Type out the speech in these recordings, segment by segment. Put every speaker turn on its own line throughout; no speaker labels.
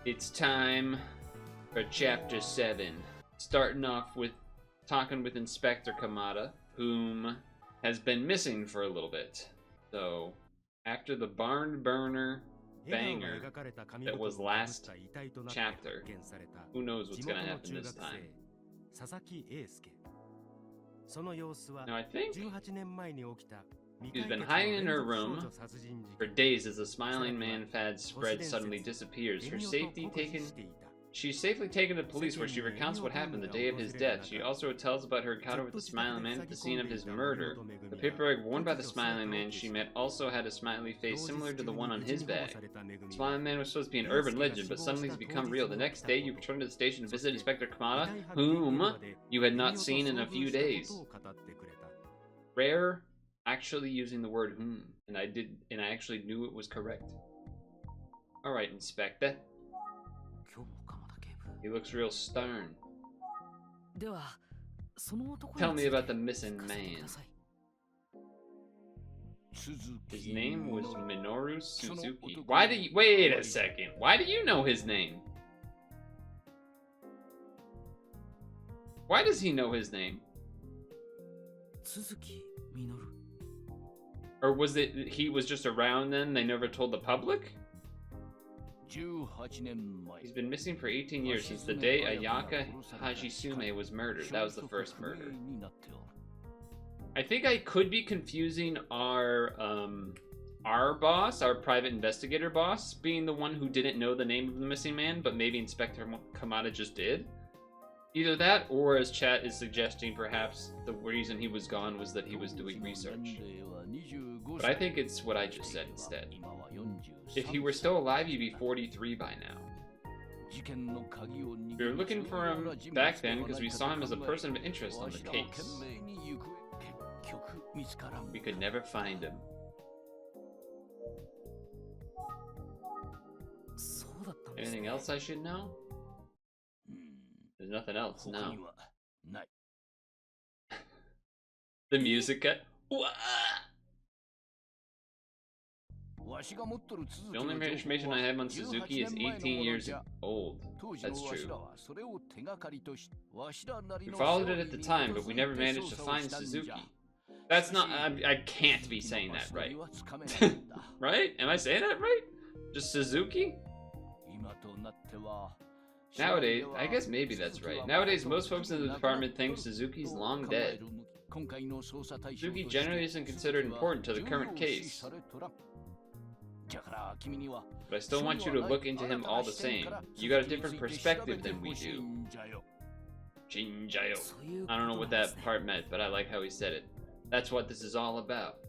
It's time for Chapter 7. Starting off with talking with Inspector Kamada, whom has been missing for a little bit. So, after the barn burner banger that was last chapter, who knows what's gonna happen this time. Now I think she's been hiding in her room for days as the smiling man fad spread suddenly disappears. She's safely taken to police where she recounts what happened the day of his death. She also tells about her encounter with the smiling man at the scene of his murder. The paper bag worn by the smiling man she met also had a smiley face similar to the one on his bag. The smiling man was supposed to be an urban legend, but suddenly it's become real. The next day, you returned to the station to visit Inspector Kamada, whom you had not seen in a few days. Rare actually using the word whom, and I actually knew it was correct. Alright, Inspector. He looks real stern. Tell me about the missing man. His name was Minoru Suzuki. Why do you... Wait a second. Why do you know his name? Why does he know his name? Or was it he was just around then, they never told the public? He's been missing for 18 years, since the day Ayaka Hajisume was murdered. That was the first murder. I think I could be confusing our boss, our private investigator boss, being the one who didn't know the name of the missing man, but maybe Inspector Kamada just did. Either that, or as chat is suggesting, perhaps the reason he was gone was that he was doing research. But I think it's what I just said instead. If he were still alive, he'd be 43 by now. We were looking for him back then because we saw him as a person of interest on the case. We could never find him. Anything else I should know? There's nothing else, no. The music cut. The only information I have on Suzuki is 18 years old. That's true. We followed it at the time, but we never managed to find Suzuki. That's not... I can't be saying that right. Right? Am I saying that right? Just Suzuki? Nowadays, I guess maybe that's right. Nowadays, most folks in the department think Suzuki's long dead. Suzuki generally isn't considered important to the current case. But I still want you to look into him all the same. You got a different perspective than we do. Jinjayo. I don't know what that part meant, but I like how he said it. That's what this is all about.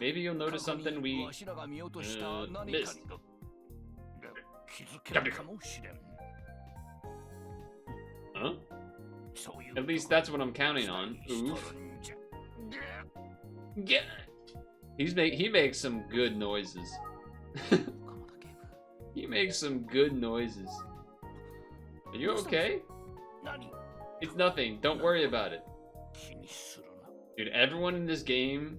Maybe you'll notice something we missed. Huh? At least that's what I'm counting on. Oof. Yeah. He makes some good noises. He makes some good noises. Are you okay? It's nothing. Don't worry about it. Dude, everyone in this game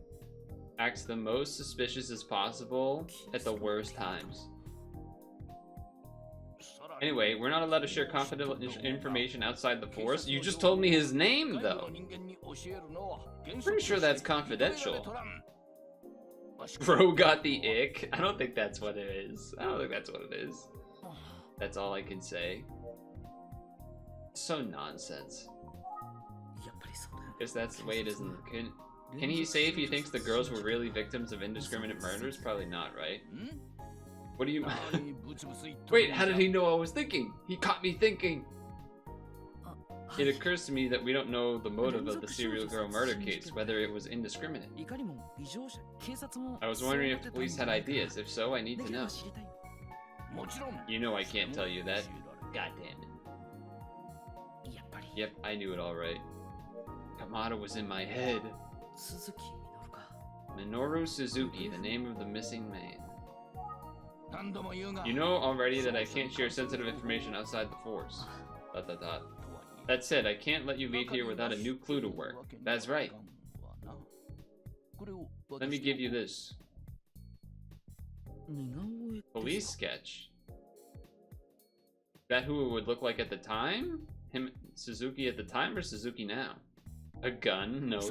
acts the most suspicious as possible at the worst times. Anyway, we're not allowed to share confidential information outside the force. You just told me his name, though. I'm pretty sure that's confidential. Bro got the ick. I don't think that's what it is. I don't think that's what it is. That's all I can say. So nonsense. Guess that's the way it is. Can he say if he thinks the girls were really victims of indiscriminate murders? Probably not, right? What do you... Wait, how did he know I was thinking? He caught me thinking. It occurs to me that we don't know the motive of the serial girl murder case, whether it was indiscriminate. I was wondering if the police had ideas. If so, I need to know. You know I can't tell you that. God damn it. Yep, I knew it all right. Kamada was in my head. Minoru Suzuki, the name of the missing man. You know already that I can't share sensitive information outside the force. ... That said, I can't let you leave here without a new clue to work. That's right. Let me give you this. Police sketch. Is that who it would look like at the time? Him, Suzuki at the time, or Suzuki now? A gun? No.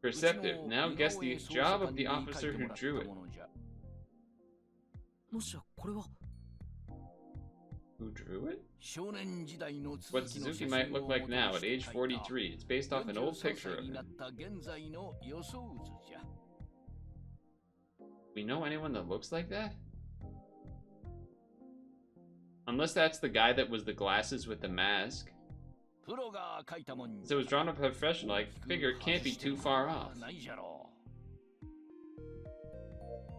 Perceptive. Now guess the job of the officer who drew it. Who drew it? What Suzuki might look like now at age 43. It's based off an old picture of him. We know anyone that looks like that? Unless that's the guy that was the glasses with the mask. So it was drawn up professional. I figure it can't be too far off.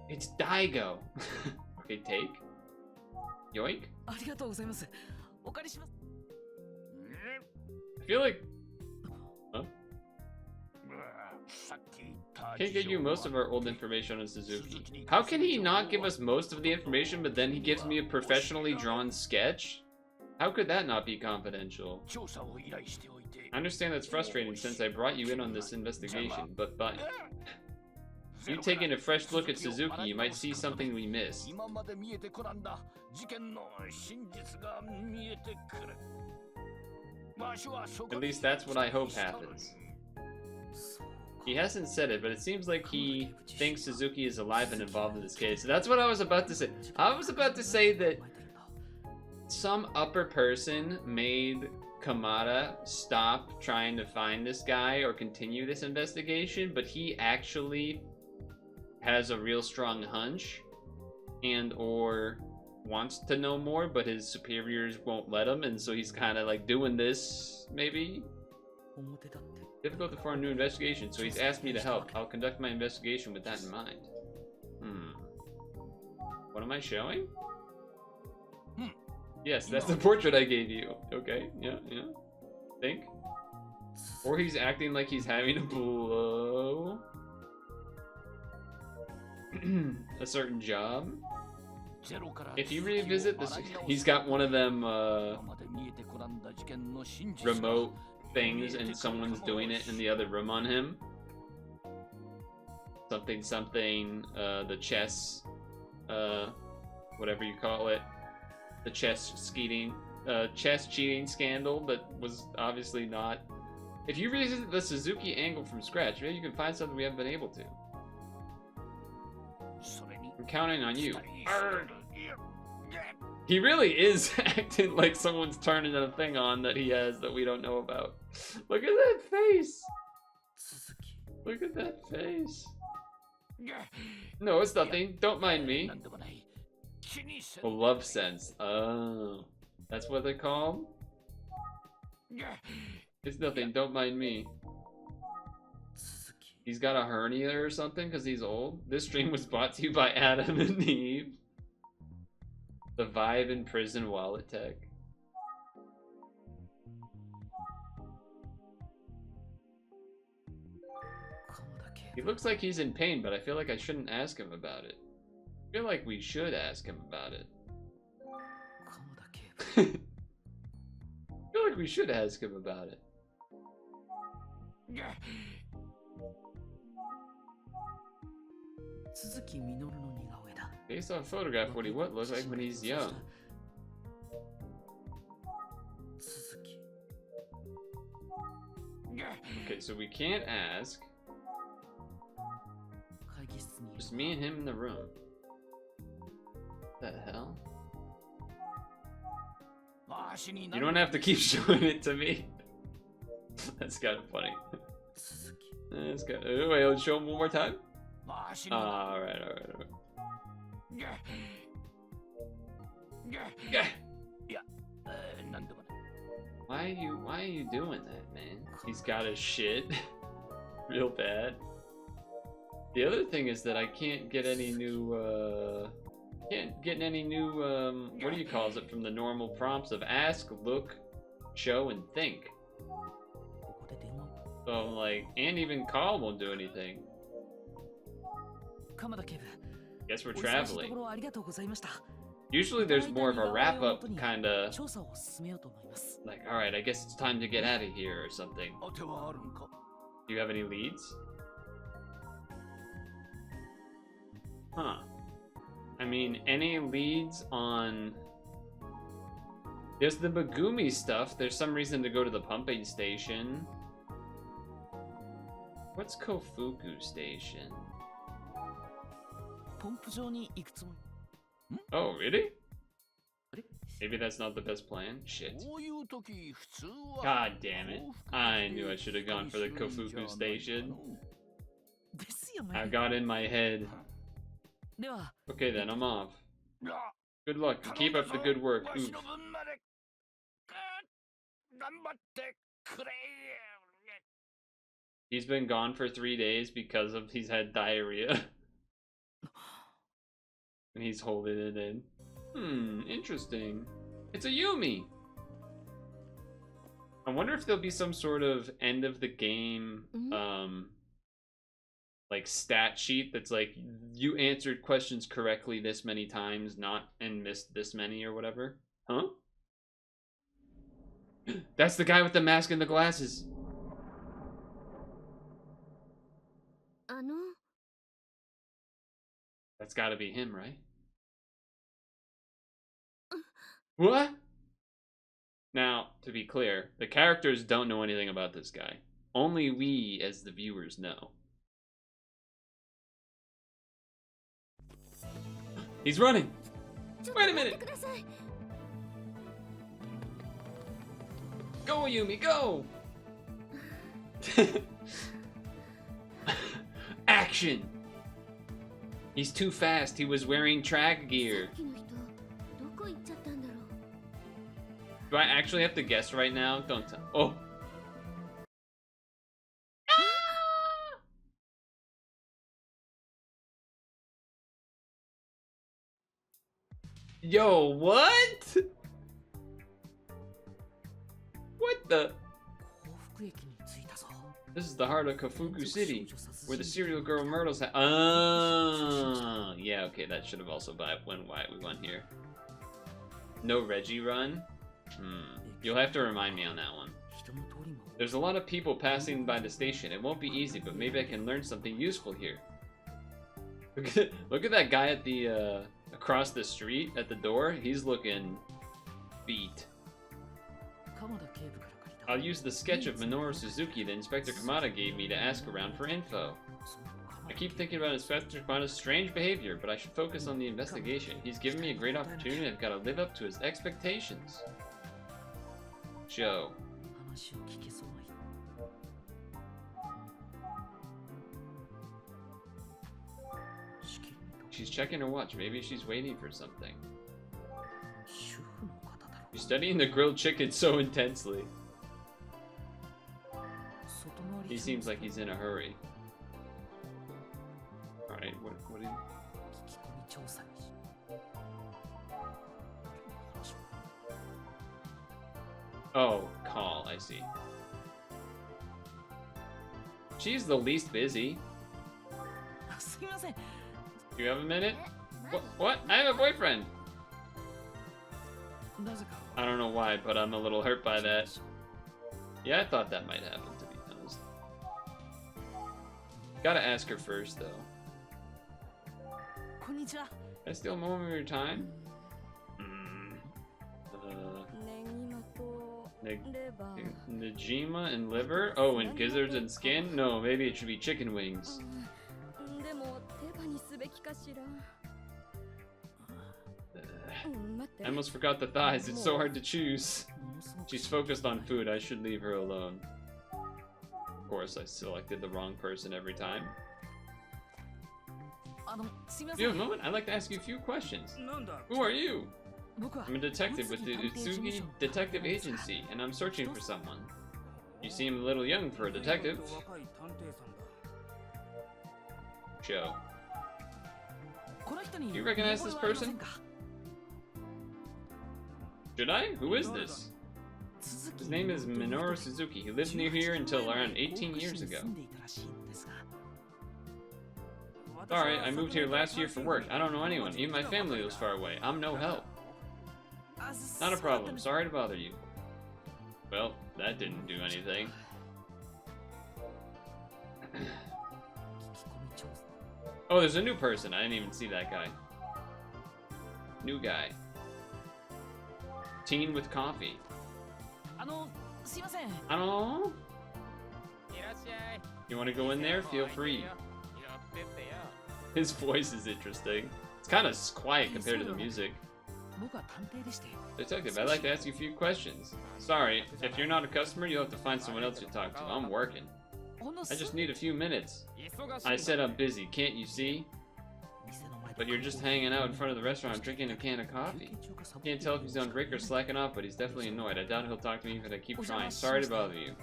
It's Daigo. Okay, take. Yoink. I feel like... Huh? Can't get you most of our old information on Suzuki. How can he not give us most of the information, but then he gives me a professionally drawn sketch? How could that not be confidential? I understand that's frustrating since I brought you in on this investigation, but you taking a fresh look at Suzuki, you might see something we missed. At least that's what I hope happens. He hasn't said it, but it seems like he thinks Suzuki is alive and involved in this case. So that's what I was about to say. I was about to say that some upper person made Kamada stop trying to find this guy or continue this investigation, but he actually has a real strong hunch and or wants to know more, but his superiors won't let him, and so he's kind of like doing this, maybe? Difficult to form a new investigation, so he's asked me to help. I'll conduct my investigation with that in mind. What am I showing? Yes, that's the portrait I gave you. Okay, yeah. Think? Or he's acting like he's having a blow. A certain job. If you revisit this, he's got one of them remote things and someone's doing it in the other room on him. Something, the chess, whatever you call it. The chess cheating scandal that was obviously not. If you revisit the Suzuki angle from scratch, maybe you can find something we haven't been able to. I'm counting on you. Arrgh. He really is acting like someone's turning a thing on that he has that we don't know about. Look at that face. Look at that face. No, it's nothing. Don't mind me. A love sense. Oh, that's what they call him? It's nothing. Don't mind me. He's got a hernia or something because he's old. This stream was brought to you by Adam and Eve. The Vibe in Prison Wallet Tech. He looks like he's in pain, but I feel like I shouldn't ask him about it. I feel like we should ask him about it. I feel like we should ask him about it. Based on photograph, what he looks like when he's young. Okay, so we can't ask. Just me and him in the room. What the hell? You don't have to keep showing it to me. That's kind of funny. That's kind of... Wait, I'll show him one more time? Alright. Why are you doing that, man? He's got his shit. Real bad. The other thing is that I can't get any new, what do you call it, from the normal prompts of ask, look, show, and think. So I'm like, and even call won't do anything. Guess we're traveling. Usually there's more of a wrap-up kind of, like, alright, I guess it's time to get out of here or something. Do you have any leads? Huh. mean, any leads on... There's the Megumi stuff. There's some reason to go to the pumping station. What's Kofuku Station? Oh, really? Maybe that's not the best plan? Shit. God damn it. I knew I should have gone for the Kofuku Station. I got in my head. Okay then, I'm off. Good luck. Keep up the good work. Oof. He's been gone for 3 days because of he's had diarrhea. And he's holding it in. Interesting. It's a Yumi! I wonder if there'll be some sort of end of the game, like stat sheet that's like, you answered questions correctly this many times, and missed this many or whatever. Huh? That's the guy with the mask and the glasses. That's gotta be him, right? What? Now, to be clear, the characters don't know anything about this guy. Only we, as the viewers, know. He's running! Wait a minute! Go, Yumi, go! Action! He's too fast. He was wearing track gear. Do I actually have to guess right now? Don't tell. Oh. Yo, what? What the? This is the heart of Kofuku City, where the serial girl Myrtle's yeah, okay, that should have also been why we went here. No Reggie run? You'll have to remind me on that one. There's a lot of people passing by the station. It won't be easy, but maybe I can learn something useful here. Look at that guy at the, across the street at the door. He's looking beat. I'll use the sketch of Minoru Suzuki that Inspector Kamada gave me to ask around for info. I keep thinking about Inspector Kamada's strange behavior, but I should focus on the investigation. He's given me a great opportunity and I've got to live up to his expectations. Joe. She's checking her watch. Maybe she's waiting for something. She's studying the grilled chicken so intensely. He seems like he's in a hurry. Alright, what do you... Oh, call, I see. She's the least busy. Do you have a minute? What? I have a boyfriend! I don't know why, but I'm a little hurt by that. Yeah, I thought that might happen, to be honest. Gotta ask her first, though. Can I steal a moment of your time? Najima and liver? Oh, and gizzards and skin? No, maybe it should be chicken wings. I almost forgot the thighs. It's so hard to choose. She's focused on food. I should leave her alone. Of course, I selected the wrong person every time. Do you have a moment? I'd like to ask you a few questions. Who are you? I'm a detective with the Utsugi Detective Agency, and I'm searching for someone. You seem a little young for a detective. Joe. Do you recognize this person? Should I? Who is this? His name is Minoru Suzuki. He lived near here until around 18 years ago. Sorry, I moved here last year for work. I don't know anyone. Even my family lives far away. I'm no help. Not a problem. Sorry to bother you. Well, that didn't do anything. Oh, there's a new person. I didn't even see that guy. new guy. Teen with coffee. I don't know. You want to go in there? Feel free. His voice is interesting. It's kind of quiet compared to the music. Detective, I'd like to ask you a few questions. Sorry, if you're not a customer, you'll have to find someone else to talk to. I'm working. I just need a few minutes. I said I'm busy, can't you see? But you're just hanging out in front of the restaurant drinking a can of coffee. Can't tell if he's on break or slacking off, but he's definitely annoyed. I doubt he'll talk to me even if I keep trying. Sorry to bother you.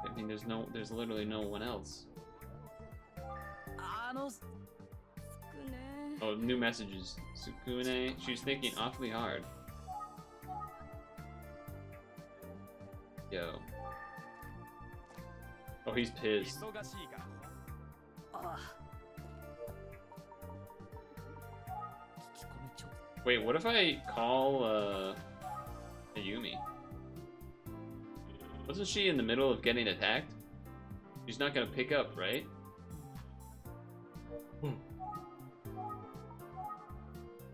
I mean, there's literally no one else. Oh, new messages. Sukune, she's thinking awfully hard. Yo. Oh, he's pissed. Wait, what if I call, Ayumi? Wasn't she in the middle of getting attacked? She's not gonna pick up, right?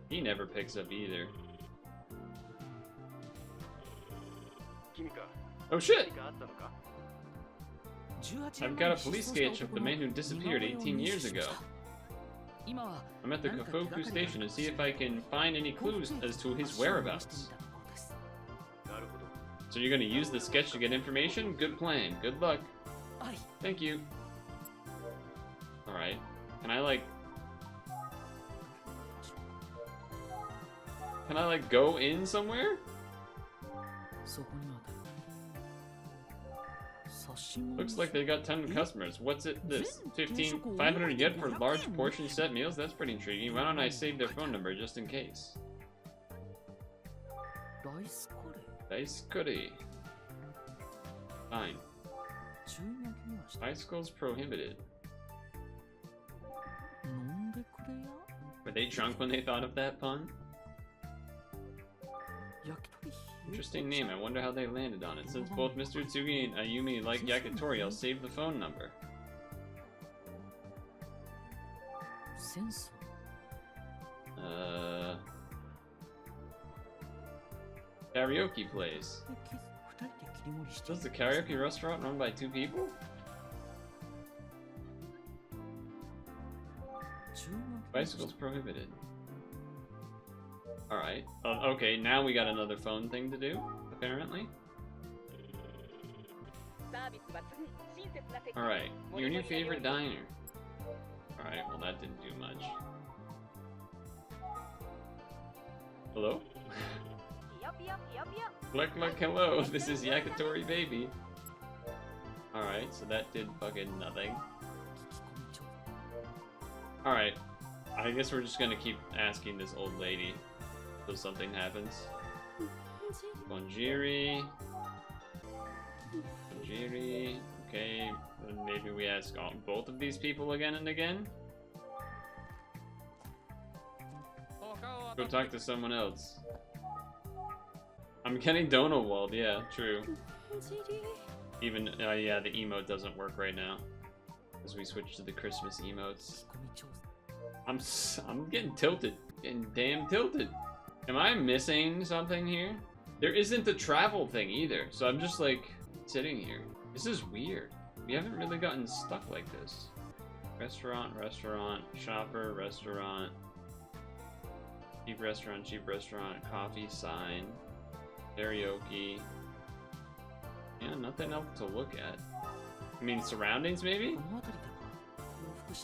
He never picks up either. Oh shit! I've got a police sketch of the man who disappeared 18 years ago. I'm at the Kofuku station to see if I can find any clues as to his whereabouts. So you're gonna use the sketch to get information? Good plan. Good luck. Thank you. Alright. Can I like go in somewhere? Looks like they got 10 customers. What's it this? 500 yen for large portion set meals? That's pretty intriguing. Why don't I save their phone number just in case? Ice curry. Fine. Bicycles prohibited. Were they drunk when they thought of that pun? Interesting name. I wonder how they landed on it. Since both Mr. Tsugi and Ayumi like yakitori, I'll save the phone number. Karaoke place. This is a karaoke restaurant run by 2 people? Bicycles prohibited. Alright. Okay, now we got another phone thing to do, apparently. Alright, your new favorite diner. Alright, well that didn't do much. Hello? Cluck cluck hello, this is Yakitori Baby. Alright, so that did fucking nothing. Alright, I guess we're just gonna keep asking this old lady until something happens. Bonjiri. Bonjiri. Okay, then maybe we ask both of these people again and again? Go talk to someone else. I'm getting Donowald, yeah, true. Even, yeah, the emote doesn't work right now. As we switch to the Christmas emotes. I'm getting tilted. Getting damn tilted. Am I missing something here? There isn't the travel thing either, so I'm just like sitting here. This is weird. We haven't really gotten stuck like this. Restaurant, restaurant, shopper, restaurant. Cheap restaurant, coffee, sign. Karaoke. Yeah, nothing else to look at. I mean, surroundings maybe?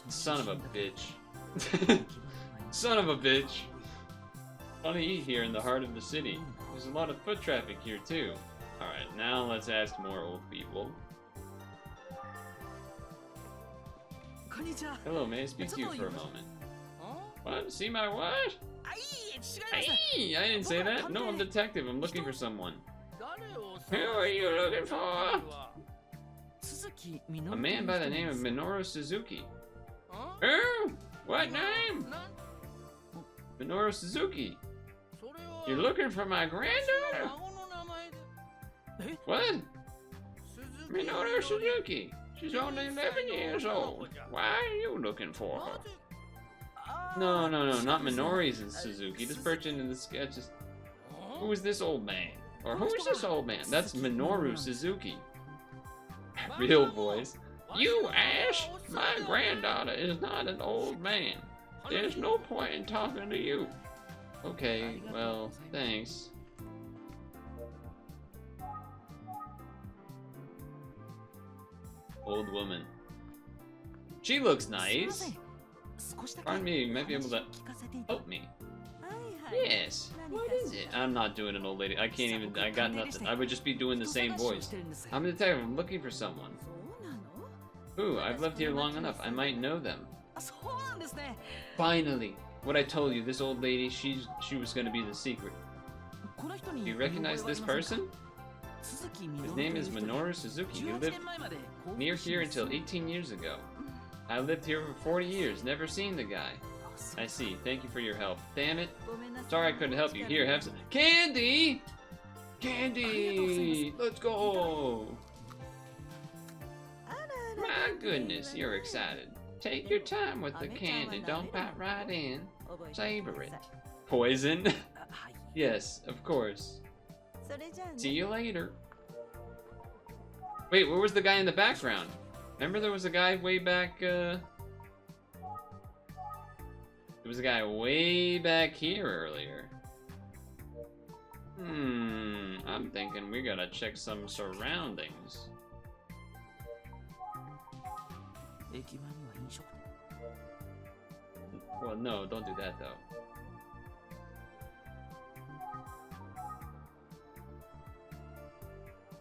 Son of a bitch. Son of a bitch. Fun to eat here in the heart of the city. There's a lot of foot traffic here too. Alright, now let's ask more old people. Hello, may I speak to you for a moment? What? See my what? Hey, I didn't say that. No, I'm a detective. I'm looking for someone. Who are you looking for? A man by the name of Minoru Suzuki. Who? What name? Minoru Suzuki. You're looking for my granddaughter? What? Minoru Suzuki. She's only 11 years old. Why are you looking for her? No, not Minori's and Suzuki. This person in the sketch is... Who is this old man? Or who is this old man? That's Minoru Suzuki. Real voice. You, Ash? My granddaughter is not an old man. There's no point in talking to you. Okay, well, thanks. Old woman. She looks nice. Pardon me, you might be able to help me. Yes. What is it? I'm not doing an old lady. I can't even. I got nothing. I would just be doing the same voice. I'm a detective. I'm looking for someone. Ooh, I've lived here long enough. I might know them. Finally. What I told you, this old lady, she was going to be the secret. Do you recognize this person? His name is Minoru Suzuki. He lived near here until 18 years ago. I lived here for 40 years, never seen the guy. I see. Thank you for your help. Damn it. Sorry I couldn't help you. Here, have some candy! Candy! Let's go! My goodness, you're excited. Take your time with the candy. Don't bite right in. Savor it. Poison? Yes, of course. See you later. Wait, where was the guy in the background? Remember there was a guy way back, There was a guy way back here earlier. I'm thinking we gotta check some surroundings. Well, no, don't do that though.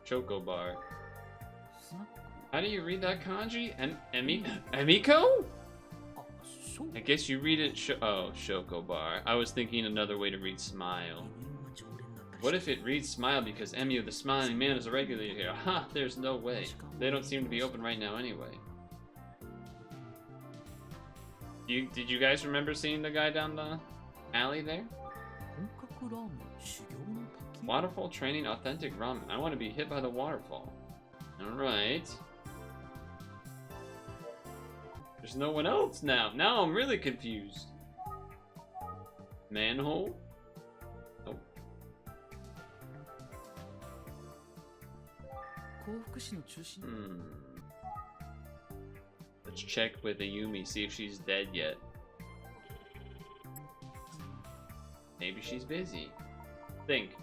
Choco bar. How do you read that kanji? Emiko? I guess you read it Shoko bar. I was thinking another way to read smile. What if it reads smile because Emio the smiling man is a regular here? Ha! There's no way. They don't seem to be open right now anyway. Did you guys remember seeing the guy down the alley there? Waterfall training authentic ramen. I want to be hit by the waterfall. Alright. There's no one else now. Now I'm really confused. Manhole? Oh. Let's check with Ayumi, see if she's dead yet. Maybe she's busy. Think.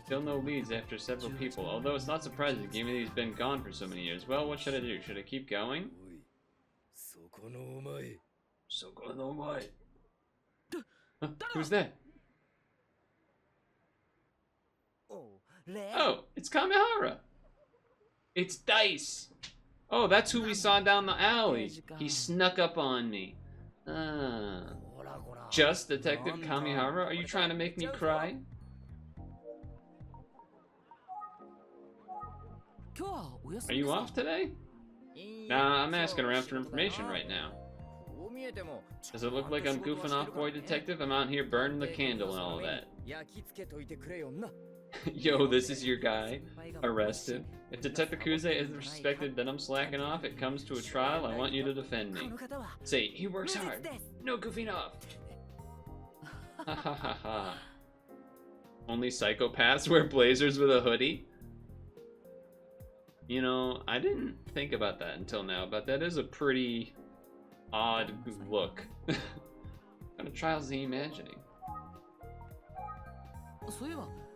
Still no leads after several people, although it's not surprising given he's been gone for so many years. Well, what should I do? Should I keep going? Huh? Who's that? Oh, it's Kamihara! It's Dice! Oh, that's who we saw down the alley. He snuck up on me. Just Detective Kamihara? Are you trying to make me cry? Are you off today? Nah, I'm asking around for information right now. Does it look like I'm goofing off, boy detective? I'm out here burning the candle and all of that. Yo, this is your guy. Arrested. If Detective Kuze isn't respected, then I'm slacking off. It comes to a trial, I want you to defend me. Say, he works hard. No goofing off. Ha ha ha ha. Only psychopaths wear blazers with a hoodie? You know, I didn't think about that until now, but that is a pretty odd look. What kind of trials is he imagining?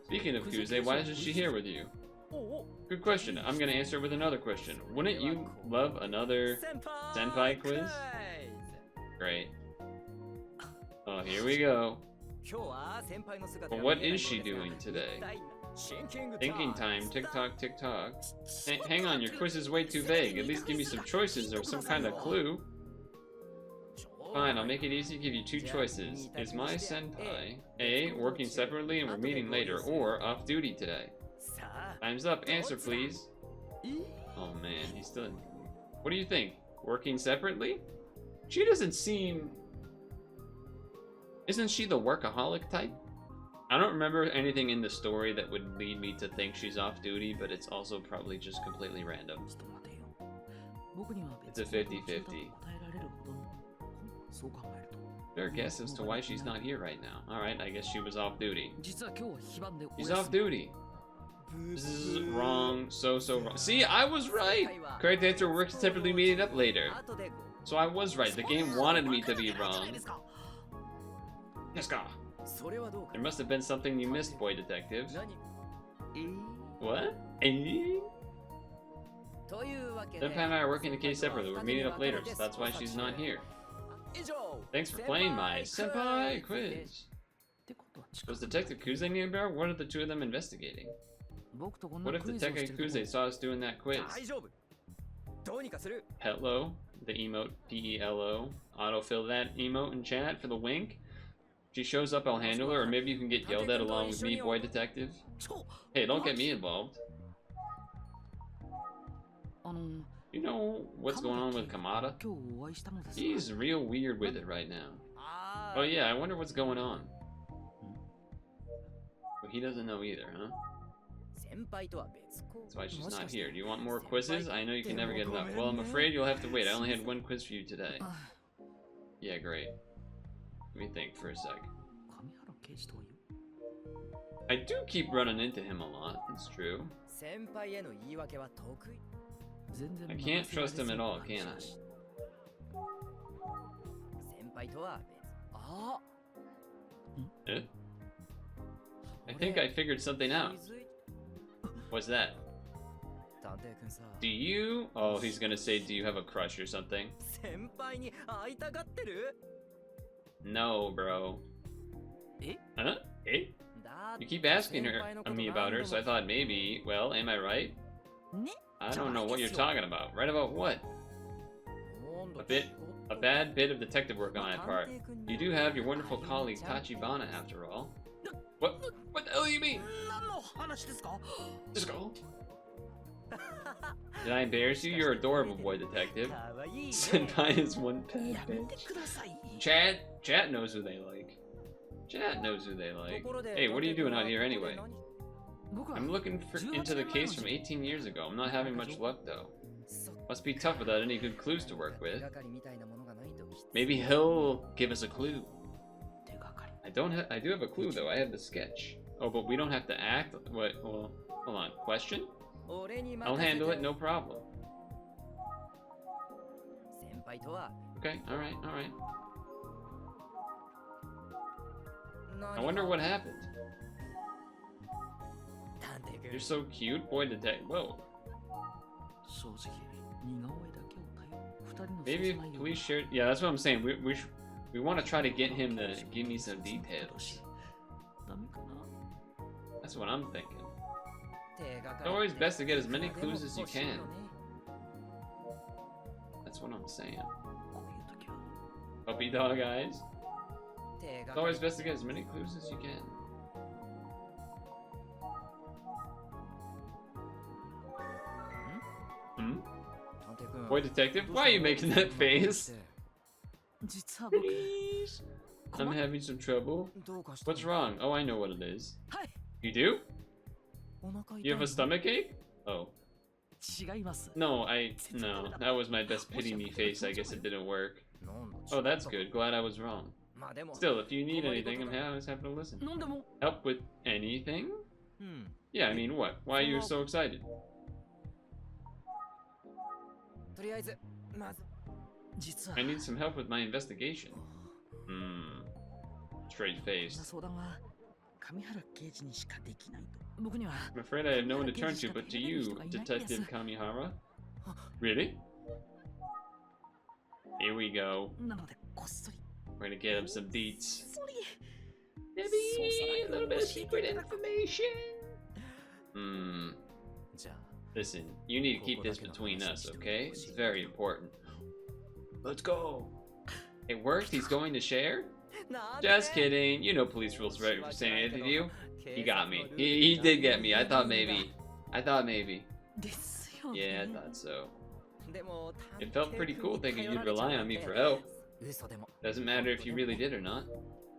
Speaking of Kuze, why isn't she here with you? Good question. I'm gonna answer with another question. Wouldn't you love another senpai quiz? Great. Oh, here we go. Well, what is she doing today? Thinking time, tick-tock, tick-tock. Hang on, your quiz is way too vague. At least give me some choices or some kind of clue. Fine, I'll make it easy, give you two choices. Is my senpai A, working separately and we're meeting later, or off duty today? Time's up, answer please. Oh man, he's still... What do you think? Working separately? She doesn't seem... Isn't she the workaholic type? I don't remember anything in the story that would lead me to think she's off duty, but it's also probably just completely random. It's a 50-50. There are guesses as to why she's not here right now. Alright, I guess she was off duty. She's off duty. This is wrong. So wrong. See, I was right! Correct answer works separately, meeting up later. So I was right. The game wanted me to be wrong. Let's go. There must have been something you missed, boy detective. What? Senpai and I are working the case separately. We're meeting up later, so that's why she's not here. Thanks for playing my Senpai quiz. Was Detective Kuze nearby? What are the two of them investigating? What if Detective Kuze saw us doing that quiz? Petlo, the emote, P-E-L-O. Autofill that emote in chat for the wink. If she shows up, I'll handle her, or maybe you can get yelled at along with me, boy detective. Hey, don't get me involved. You know what's going on with Kamada? He's real weird with it right now. Oh yeah, I wonder what's going on. Well, he doesn't know either, huh? That's why she's not here. Do you want more quizzes? I know you can never get enough. Well, I'm afraid you'll have to wait. I only had one quiz for you today. Yeah, great. Let me think for a sec. I do keep running into him a lot. That's true. I can't trust him at all, can I? Eh? I think I figured something out. What's that? Do you... Oh, he's gonna say, do you have a crush or something? No, bro. Huh? Eh? You keep asking me about her, so I thought maybe... Well, am I right? I don't know what you're talking about. Right about what? A bad bit of detective work on my part. You do have your wonderful colleague Tachibana after all. What the hell do you mean? Just go. Did I embarrass you? You're adorable, boy detective. Senpai is one bad bitch. Chat knows who they like. Chat knows who they like. Hey, what are you doing out here anyway? I'm looking into the case from 18 years ago. I'm not having much luck though. Must be tough without any good clues to work with. Maybe he'll give us a clue. I do have a clue though. I have the sketch. Oh, but we don't have to act. What? Well, hold on. Question? I'll handle it. No problem. Okay. All right. All right. I wonder what happened. You're so cute, boy detective. Whoa. Maybe if police shared. Yeah, that's what I'm saying. We want to try to get him to give me some details. That's what I'm thinking. It's always best to get as many clues as you can. That's what I'm saying. Puppy dog eyes. It's always best to get as many clues as you can. Hmm? Boy detective, why are you making that face? Please. I'm having some trouble. What's wrong? Oh, I know what it is. You do? You have a stomach ache? Oh. No, no. That was my best pity me face. I guess it didn't work. Oh, that's good. Glad I was wrong. Still, if you need anything, I'm always happy to listen. Help with anything? Yeah, I mean, what? Why are you so excited? I need some help with my investigation. Straight-faced. I'm afraid I have no one to turn to but to you, Detective Kamihara. Really? Here we go. We're gonna get him some deets. Maybe a little bit of secret information. Listen, you need to keep this between us, okay? It's very important. Let's go. It worked? He's going to share? Just kidding. You know police rules for saying anything to you. He got me. He did get me. I thought maybe. Yeah, I thought so. It felt pretty cool thinking you'd rely on me for help. Doesn't matter if you really did or not.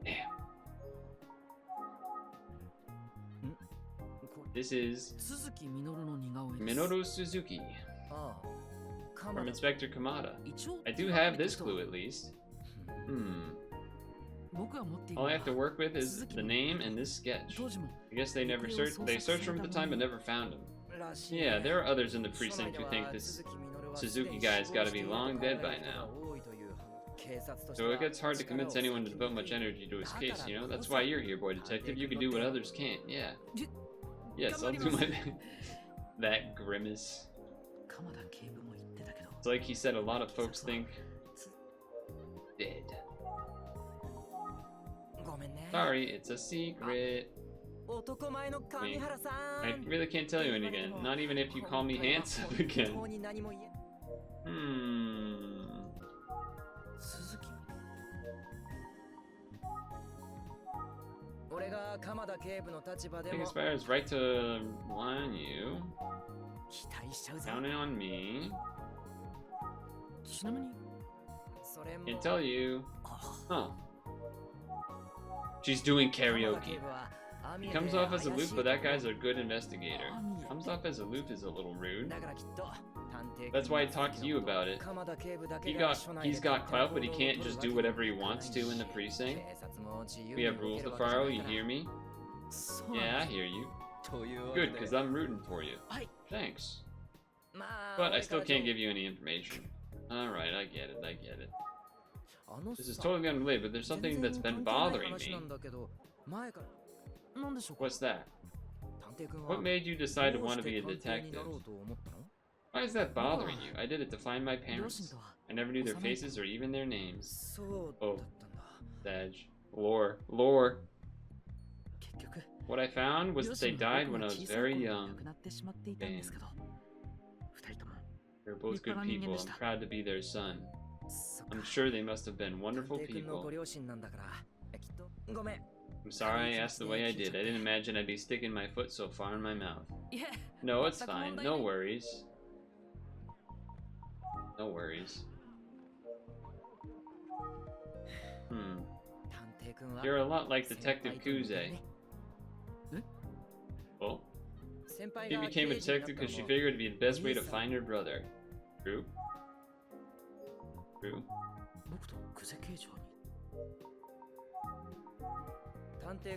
Damn. This is Minoru Suzuki from Inspector Kamada. I do have this clue at least. All I have to work with is the name and this sketch. I guess they searched for him at the time but never found him. Yeah, there are others in the precinct who think this Suzuki guy's gotta be long dead by now. So it gets hard to convince anyone to devote much energy to his case, you know? That's why you're here, boy detective. You can do what others can't, yeah. Yes, I'll do my that grimace. It's like he said, a lot of folks think dead. Sorry, it's a secret. I really can't tell you any again. Not even if you call me handsome again. I think Aspire's right to rely on you. Counting on me. Can't tell you. Huh. She's doing karaoke. He comes off as aloof, but that guy's a good investigator. Comes off as aloof is a little rude. That's why I talked to you about it. He's got clout, but he can't just do whatever he wants to in the precinct. We have rules to follow, you hear me? Yeah, I hear you. Good, because I'm rooting for you. Thanks. But I still can't give you any information. Alright, I get it. This is totally unrelated, but there's something that's been bothering me. What's that? What made you decide to want to be a detective? Why is that bothering you? I did it to find my parents. I never knew their faces or even their names. Oh, Sag. Lore. What I found was that they died when I was very young. Damn. They're both good people. I'm proud to be their son. I'm sure they must have been wonderful people. I'm sorry I asked the way I did. I didn't imagine I'd be sticking my foot so far in my mouth. No, it's fine. No worries. No worries. You're a lot like Detective Kuze. Well, she became a detective because she figured it'd be the best way to find her brother. True? True.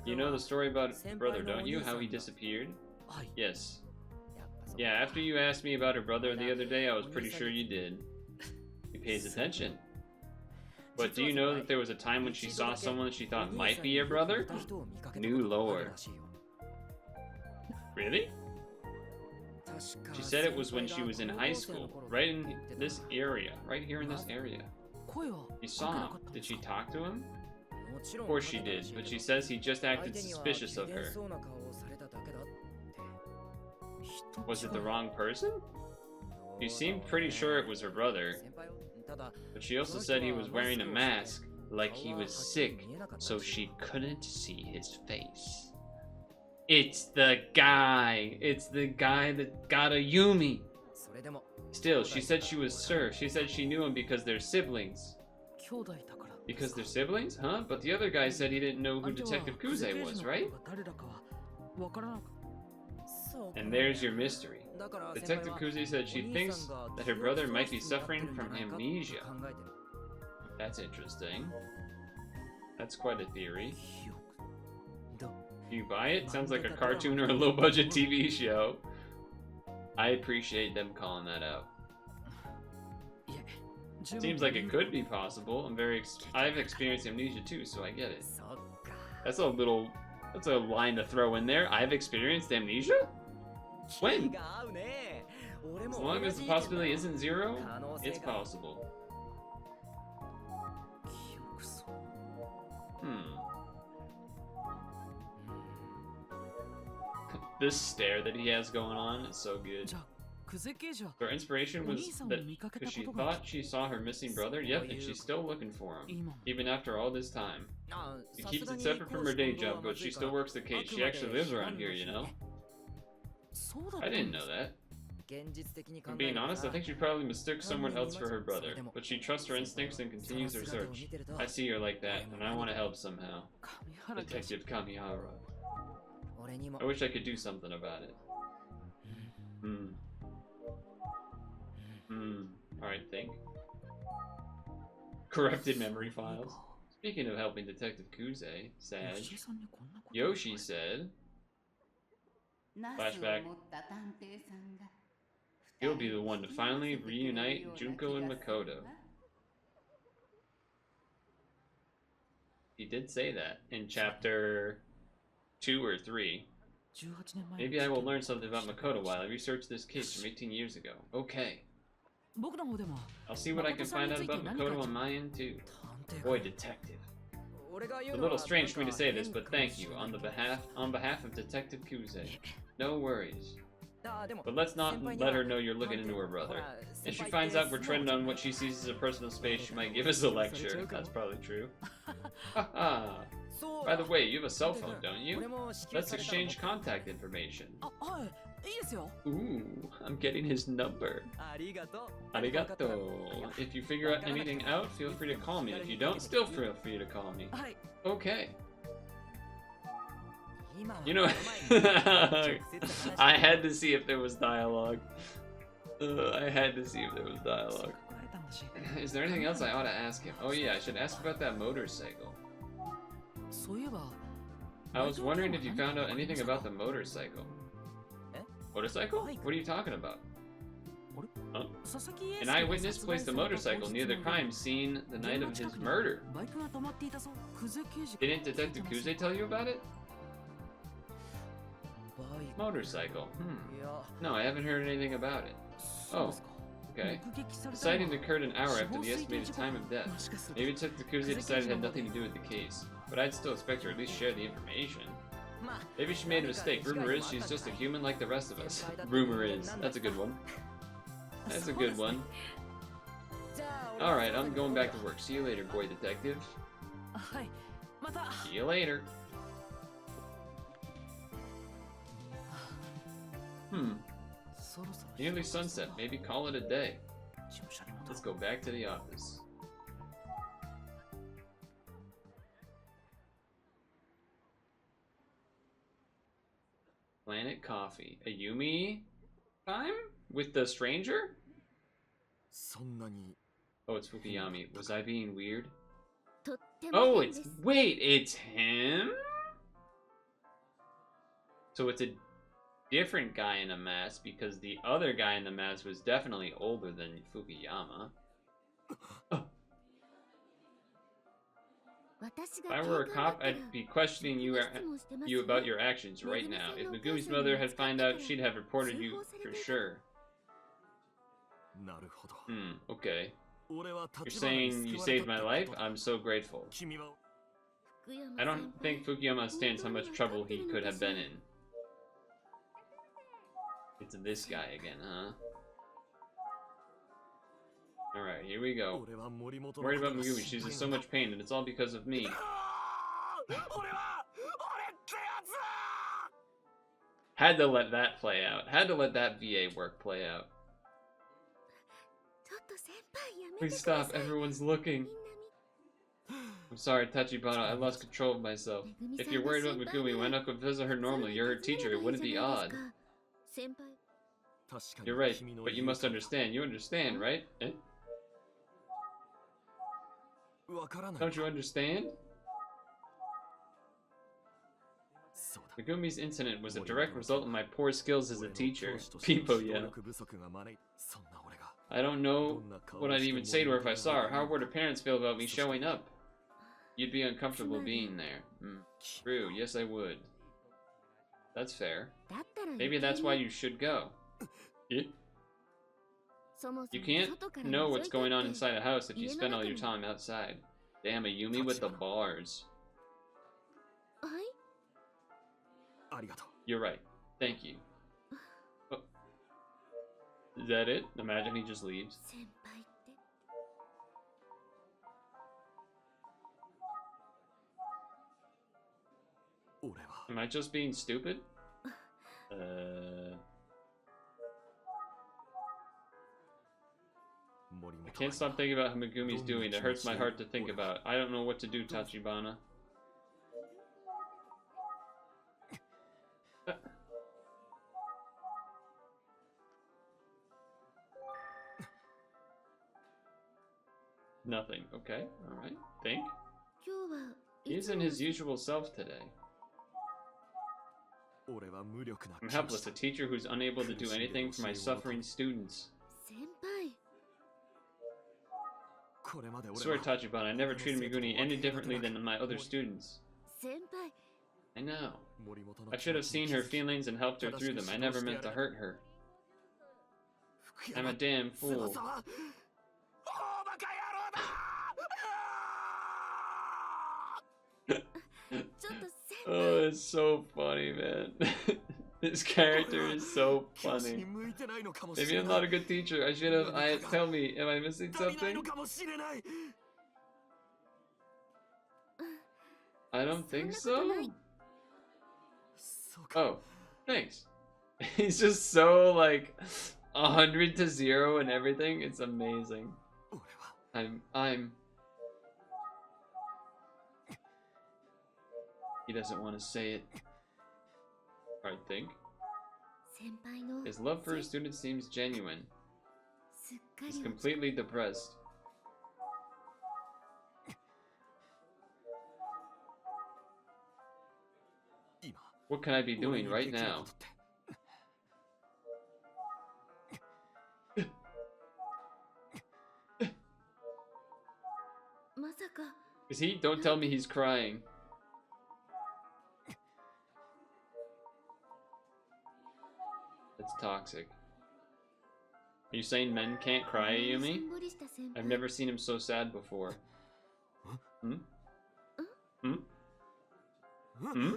You know the story about her brother, don't you? How he disappeared? Yes. Yeah, after you asked me about her brother the other day, I was pretty sure you did. He pays attention. But do you know that there was a time when she saw someone that she thought might be her brother? New lore. Really? She said it was when she was in high school, right in this area, right here in this area. You saw him. Did she talk to him? Of course she did, but she says he just acted suspicious of her. Was it the wrong person? She seemed pretty sure it was her brother, but she also said he was wearing a mask, like he was sick, so she couldn't see his face. It's the guy! It's the guy that got a Yumi! Still, she said she was sure. She said she knew him because they're siblings. Because they're siblings? Huh? But the other guy said he didn't know who Detective Kuze was, right? And there's your mystery. Detective Kuze said she thinks that her brother might be suffering from amnesia. That's interesting. That's quite a theory. Do you buy it? Sounds like a cartoon or a low-budget TV show. I appreciate them calling that out. Seems like it could be possible. I've experienced amnesia too, so I get it. That's a line to throw in there. I've experienced amnesia? When? As long as the possibility isn't zero, it's possible. This stare that he has going on is so good. Her inspiration was that because she thought she saw her missing brother, yep, and she's still looking for him, even after all this time. She keeps it separate from her day job, but she still works the case. She actually lives around here, you know? I didn't know that. If I'm being honest, I think she probably mistook someone else for her brother, but she trusts her instincts and continues her search. I see her like that, and I want to help somehow. Detective Kamihara. I wish I could do something about it. Alright, think. Corrupted memory files. Speaking of helping Detective Kuze, Sage, Yoshi said, flashback, he'll be the one to finally reunite Junko and Makoto. He did say that in chapter 2 or 3. Maybe I will learn something about Makoto while I research this case from 18 years ago. Okay. I'll see what I can find out about Makoto on my end too. Boy, detective. It's a little strange for me to say this, but thank you on behalf of Detective Kuze. No worries. But let's not let her know you're looking into her brother. If she finds out we're treading on what she sees as a personal space, she might give us a lecture. That's probably true. Haha. By the way, you have a cell phone, don't you? Let's exchange contact information. Ooh, I'm getting his number. Arigato. If you figure out anything out, feel free to call me. If you don't, still feel free to call me. Okay. You know, I had to see if there was dialogue. I had to see if there was dialogue. Is there anything else I ought to ask him? Oh yeah, I should ask about that motorcycle. I was wondering if you found out anything about the motorcycle. Motorcycle? What are you talking about? Huh? An eyewitness placed a motorcycle near the crime scene the night of his murder. Didn't Detective Kuze tell you about it? Motorcycle. No, I haven't heard anything about it. Oh, okay. The sighting occurred an hour after the estimated time of death. Maybe Detective Kuze decided it had nothing to do with the case, but I'd still expect her to at least share the information. Maybe she made a mistake. Rumor is she's just a human like the rest of us. Rumor is. That's a good one. That's a good one. Alright, I'm going back to work. See you later, boy detective. See you later. Nearly sunset. Maybe call it a day. Let's go back to the office. Planet Coffee. A Yumi time? With the stranger? Oh, it's Fukuyami. Was I being weird? Oh, it's... Wait, it's him? So it's a different guy in a mask, because the other guy in the mask was definitely older than Fukuyama. Oh. If I were a cop, I'd be questioning you about your actions right now. If Megumi's mother had found out, she'd have reported you for sure. Okay. You're saying you saved my life? I'm so grateful. I don't think Fukuyama understands how much trouble he could have been in. It's this guy again, huh? Alright, here we go. Worried about Megumi, she's in so much pain, and it's all because of me. Had to let that play out. Had to let that VA work play out. Please stop, everyone's looking. I'm sorry, Tachibana, I lost control of myself. If you're worried about Megumi, why not go visit her normally? You're her teacher, it wouldn't be odd. You're right, but you must understand. You understand, right? Eh? Don't you understand? Megumi's incident was a direct result of my poor skills as a teacher. Pipo, yeah. I don't know what I'd even say to her if I saw her. How would her parents feel about me showing up? You'd be uncomfortable being there. True, yes I would. That's fair. Maybe that's why you should go. Yeah. You can't know what's going on inside a house if you spend all your time outside. Damn, a Yumi with the bars. You're right. Thank you. Oh. Is that it? Imagine he just leaves. Am I just being stupid? I can't stop thinking about how Megumi's doing. It hurts my heart to think about. I don't know what to do, Tachibana. Nothing. Okay, alright. Think. He isn't his usual self today. I'm helpless, a teacher who's unable to do anything for my suffering students. I swear, Tachibana, I never treated Megumi any differently than my other students. I know. I should have seen her feelings and helped her through them. I never meant to hurt her. I'm a damn fool. Oh, it's so funny, man. This character is so funny. Maybe I'm not a good teacher. I should have. Tell me, am I missing something? I don't think so. Oh, thanks. He's just so like 100 to 0 and everything. It's amazing. I'm. He doesn't want to say it. I think. His love for his students seems genuine. He's completely depressed. What can I be doing right now? Is he? Don't tell me he's crying. That's toxic. Are you saying men can't cry, Ayumi? I've never seen him so sad before. Hmm? Hmm? Hmm?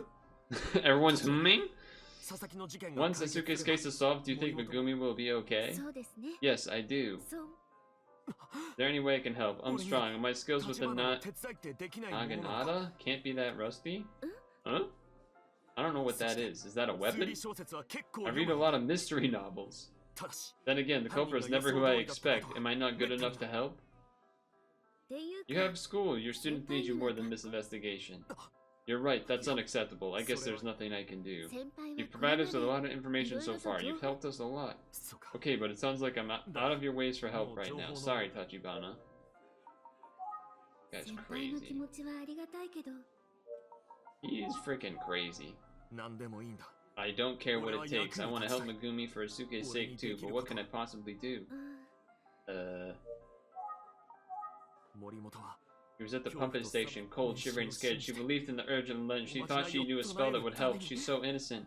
Everyone's humming? Once Sasuke's case is solved, do you think Megumi will be okay? Yes, I do. Is there any way I can help? I'm strong, and my skills with the Naginata can't be that rusty? Huh? I don't know what that is. Is that a weapon? I read a lot of mystery novels. Then again, the culprit is never who I expect. Am I not good enough to help? You have school. Your students need you more than this investigation. You're right. That's unacceptable. I guess there's nothing I can do. You've provided us with a lot of information so far. You've helped us a lot. Okay, but it sounds like I'm out of your ways for help right now. Sorry, Tachibana. Guy's crazy. He's freaking crazy. I don't care what it takes. I want to help Megumi for Asuke's sake too, but what can I possibly do? He was at the pumping station, cold, shivering, scared. She believed in the urgent legend. She thought she knew a spell that would help. She's so innocent.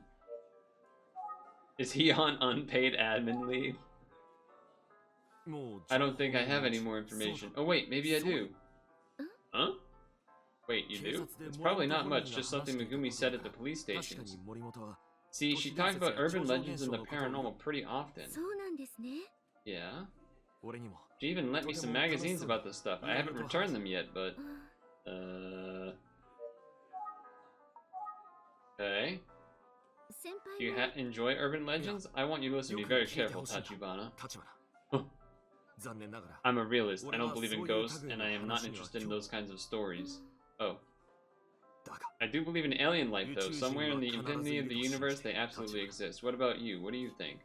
Is he on unpaid admin leave? I don't think I have any more information. Oh wait, maybe I do. Huh? Wait, you do? It's probably not much, just something Megumi said at the police stations. See, she talks about urban legends and the paranormal pretty often. Yeah? She even lent me some magazines about this stuff. I haven't returned them yet, but... Okay. Do you enjoy urban legends? I want you to listen to me very careful, Tachibana. I'm a realist. I don't believe in ghosts, and I am not interested in those kinds of stories. Oh. I do believe in alien life, though. Somewhere in the infinity of the universe, they absolutely exist. What about you? What do you think?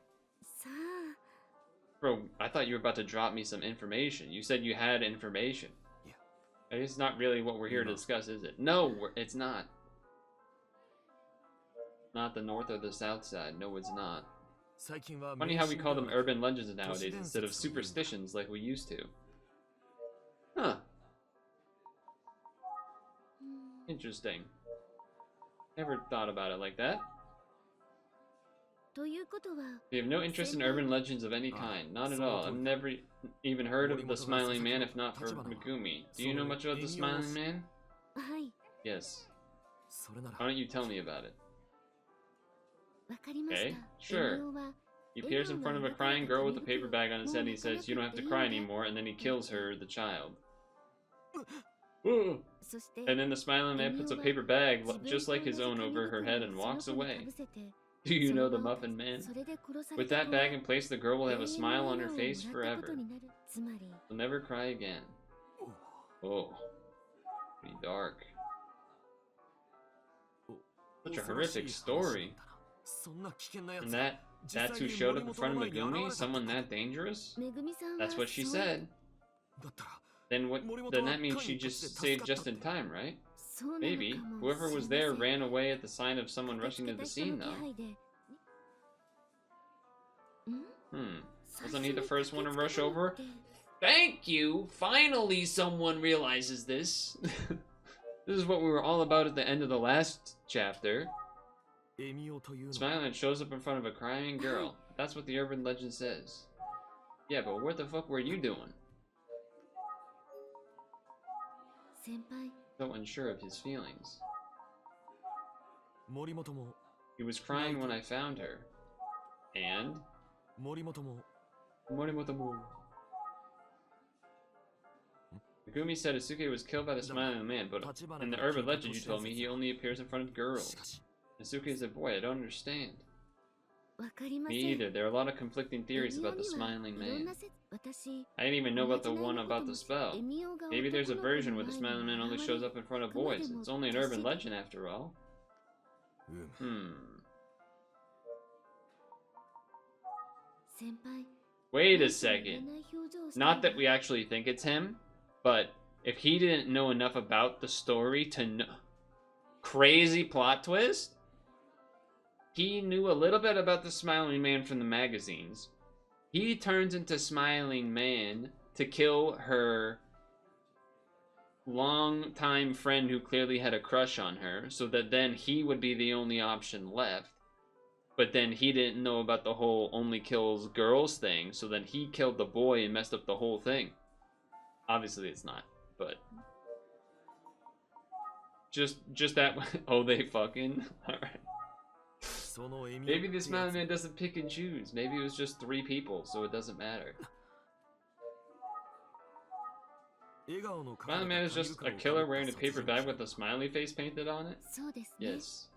Bro, I thought you were about to drop me some information. You said you had information. It's not really what we're here to discuss, is it? No, it's not. Not the north or the south side. No, it's not. Funny how we call them urban legends nowadays instead of superstitions like we used to. Huh. Interesting. Never thought about it like that. We have no interest in urban legends of any kind. Not at all. I've never even heard of the Smiling Man if not for Megumi. Do you know much about the Smiling Man? Yes. Why don't you tell me about it? Okay, sure. He appears in front of a crying girl with a paper bag on his head and he says, "You don't have to cry anymore," and then he kills her, the child. And then the Smiling Man puts a paper bag just like his own over her head and walks away. Do you know the Muffin Man? With that bag in place, the girl will have a smile on her face forever. She'll never cry again. Oh, pretty dark. Such a horrific story. And that's who showed up in front of Megumi? Someone that dangerous? That's what she said. Then what? Then that means she just saved just in time, right? Maybe. Whoever was there ran away at the sign of someone rushing to the scene, though. Wasn't he the first one to rush over? Thank you! Finally someone realizes this. This is what we were all about at the end of the last chapter. Smiling shows up in front of a crying girl. That's what the urban legend says. Yeah, but what the fuck were you doing? So unsure of his feelings. He was crying when I found her. And? Megumi said Asuke was killed by the smiling man, but in the urban legend you told me he only appears in front of girls. Asuke is a boy, I don't understand. Me either, there are a lot of conflicting theories about the smiling man. I didn't even know about the one about the spell. Maybe there's a version where the smiling man only shows up in front of boys. It's only an urban legend after all. Wait a second. Not that we actually think it's him, but if he didn't know enough about the story to know... Crazy plot twist? He knew a little bit about the Smiling Man from the magazines. He turns into Smiling Man to kill her long-time friend who clearly had a crush on her, so that then he would be the only option left. But then he didn't know about the whole only kills girls thing, so then he killed the boy and messed up the whole thing. Obviously it's not, but... Just that... Oh, they fucking... Alright. Maybe this Smiling Man doesn't pick and choose. Maybe it was just 3 people, so it doesn't matter. Smiling Man is just a killer wearing a paper bag with a smiley face painted on it? Yes.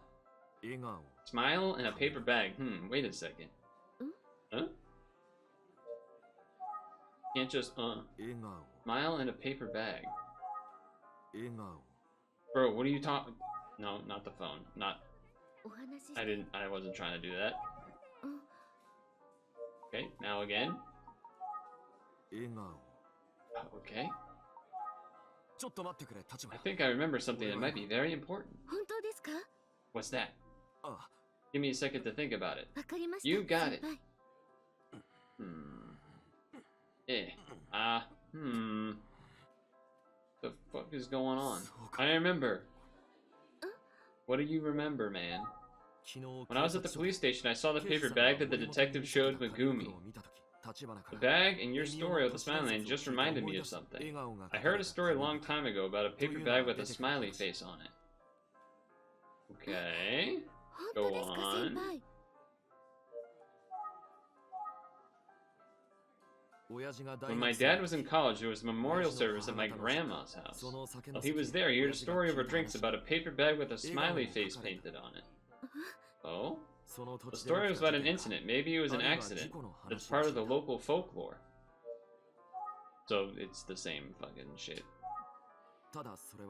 Smile and a paper bag. Wait a second. Huh? Can't just, Smile and a paper bag. Bro, what are you talking? No, not the phone. Not... I wasn't trying to do that. Okay, now again. Okay. I think I remember something that might be very important. What's that? Give me a second to think about it. You got it. The fuck is going on? I remember. What do you remember, man? When I was at the police station, I saw the paper bag that the detective showed Megumi. The bag and your story of the Smiling Man just reminded me of something. I heard a story a long time ago about a paper bag with a smiley face on it. Okay. Go on. When my dad was in college, there was a memorial service at my grandma's house. While he was there, he heard a story over drinks about a paper bag with a smiley face painted on it. Oh? The story was about an incident. Maybe it was an accident. It's part of the local folklore. So it's the same fucking shit.